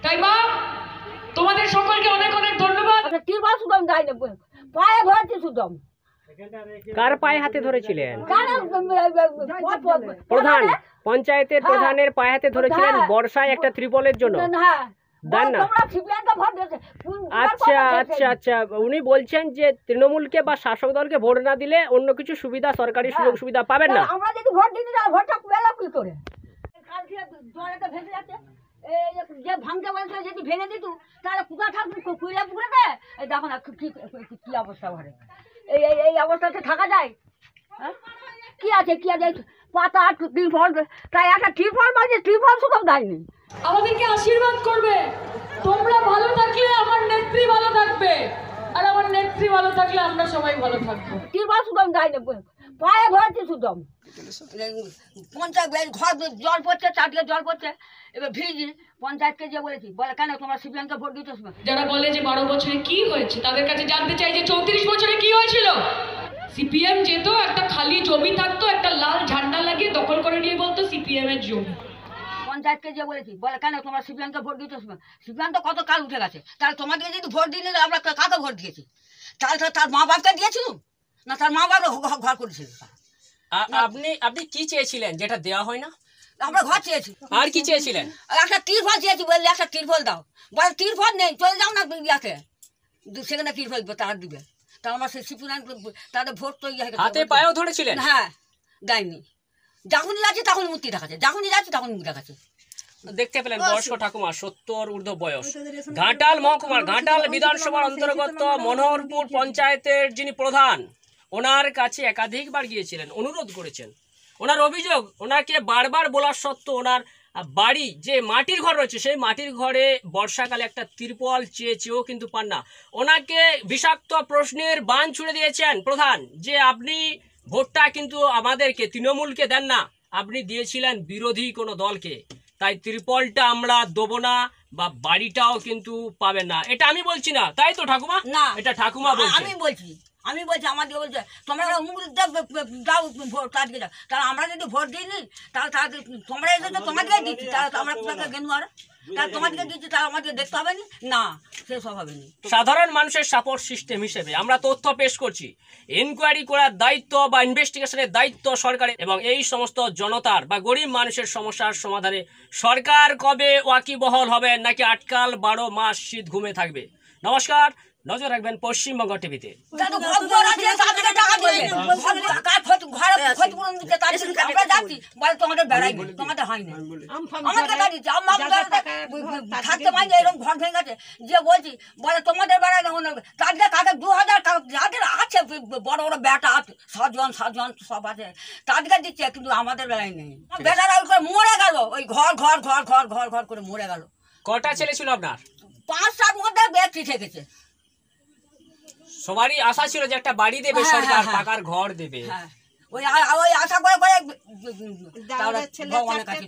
তাই মা তোমাদের সকলকে অনেক অনেক ধন্যবাদ। তিরপাল সুদম দেয় না, পায়ে ধরেছে সুদম। কার পায়ে হাতে ধরেছিলেন? প্রধান পঞ্চায়েতের প্রধানের পায়ে হাতে ধরেছিলেন বর্ষায় একটা ত্রিপলের জন্য। দেন না। আচ্ছা আচ্ছা আচ্ছা, উনি বলছেন যে তৃণমূলকে বা শাসক দলকে ভোট না দিলে অন্য কিছু সুবিধা, সরকারি সুযোগ সুবিধা পাবেন না। আমরা যদি ভোট দিই না, ভোটটা পেলাম কি করে? কালকে জলটা ভেসে যাচ্ছে, যে ভাঙতে বলছে যদি ভেঙে দিত তাহলে পুকুর থাকবে, কুইলা পুকুরে দেখো না কি অবস্থা ঘরে। এই এই অবস্থাতে থাকা যায়? হ্যাঁ, কি আছে কি আছে? পাতা ত্রিফল, তাই একটা ত্রিফল মাঝে ত্রিফল সুদম দেয়নি। আমাদেরকে আশীর্বাদ করবে। তোমরা ভালো থাকলে আমার নেত্রী ভালো থাকবে, আর আমার নেত্রী ভালো থাকলে আমরা সবাই ভালো থাকবো। ত্রিফল সুদম দেয় না, পায়ে ধরেছে সুদম। পঞ্চায়েত ঘর জল পড়ছে, চারদিকে জল পড়ছে, এবার ভিজি পঞ্চায়েতকে যে বলেছি, বলে কেন তোমার সিপিএমকে ভোট দিতে? যারা বলে যে 12 বছরে কি হয়েছে, তাদের কাছে জানতে চাই যে 34 বছরে কি হয়েছিল। সিপিএম যেত, একটা খালি জমি থাকতো, একটা লাল ঝান্ডা লাগিয়ে দখল করে নিয়ে বলতো সিপিএম এর জমি। পঞ্চায়েতকে যে বলেছি, বলে কেন তোমার সিপিএমকে ভোট দিতে? সিপিএম তো কত কাল উঠে গেছে, তাহলে তোমাদেরকে যদি ভোট দিলে আমরা কাকে ভোট দিয়েছি? তাহলে তার মা বাপকে দিয়েছিল না, তার মা বাপ ঘর করেছিল? আপনি আপনি কি চেয়েছিলেন যেটা দেওয়া হয় না? আমরা ঘর চেয়েছি। আর কি চেয়েছিলেন? একটা ত্রিফল চেয়েছি, বললে একটা ত্রিফল দাও, বলে ত্রিফল নেই, চলে যাও না ইয়াকে, সেখানে ত্রিফল তারা দিবে। তা আমরা সেই সিপিএম তাদের ভোট তো হাতে পায়েও ধরেছিলেন? হ্যাঁ, দেয়নি। যখনই যাচ্ছে তখনই মূর্তি দেখাচ্ছে, যখনই যাচ্ছে তখনই মূর্তি দেখাচ্ছে। দেখতে পেলেন বয়স্ক ঠাকুমা, 70 ঊর্ধ্ব বয়স, ঘাটাল মহকুমার ঘাটাল বিধানসভার অন্তর্গত মনোহরপুর পঞ্চায়েতের যিনি প্রধান, ওনার কাছে একাধিকবার গিয়েছিলেন, অনুরোধ করেছেন। ওনার অভিযোগ, ওনাকে বারবার বলার সত্ত্বেও ওনার বাড়ি যে মাটির ঘর রয়েছে, সেই মাটির ঘরে বর্ষাকালে একটা তিরপল চেয়েও কিন্তু পান না। ওনাকে বিষাক্ত প্রশ্নের বান ছুড়ে দিয়েছেন প্রধান, যে আপনি ভোটটা কিন্তু আমাদেরকে তৃণমূলকে দেন না, আপনি দিয়েছিলেন বিরোধী কোনো দলকে, তাই ত্রিপলটা আমরা দেবো না বা বাড়িটাও কিন্তু পাবেন না। এটা আমি বলছি না, তাই তো ঠাকুমা? না, এটা ঠাকুমা বলছে। আমি বলছি আমাদেরকে বলছে তোমরা দাও ভোট, তাদেরকে দাও। তাহলে আমরা যদি ভোট দিইনি, তাহলে তোমরা এসে তোমাদেরকে দিচ্ছি, তাহলে আমরা তোমাকে গেনু আর তাহলে তোমাদেরকে দিচ্ছি, তাহলে আমাদেরকে দেখতে হবে না, সেসব হবে না। সাধারণ মানুষের সাপোর্ট সিস্টেম হিসেবে আমরা তথ্য পেশ করছি। ইনকোয়ারি করার দায়িত্ব বা ইনভেস্টিগেশনের দায়িত্ব সরকারের, এবং এই সমস্ত জনতার বা গরিব মানুষের সমস্যার সমাধানে সরকার কবে ওয়াকিবহল হবে, নাকি আটকাল 12 মাস শীত ঘুমে থাকবে? নমস্কার, নজর রাখবেন পশ্চিমবঙ্গ টিভিতে। যে বলছি বলে তোমাদের বেড়ায় না, তাদের কাদের 2000 যাদের আছে বড় বড় বেটা আছে, 7 জন সব আছে, তাদেরকে দিচ্ছে, কিন্তু আমাদের বেলায় নেই। বেটারা মরে গেল, ওই ঘর ঘর ঘর ঘর ঘর ঘর করে মরে গেল। কটা ছেলে ছিল আপনার? 5-7 মধ্যে ব্যক্তি থেকেছে। সবারই আশা ছিল যে একটা বাড়ি দেবে সরকার, পাকার ঘর দেবে, ওই আশা করে ভগবানের কাছে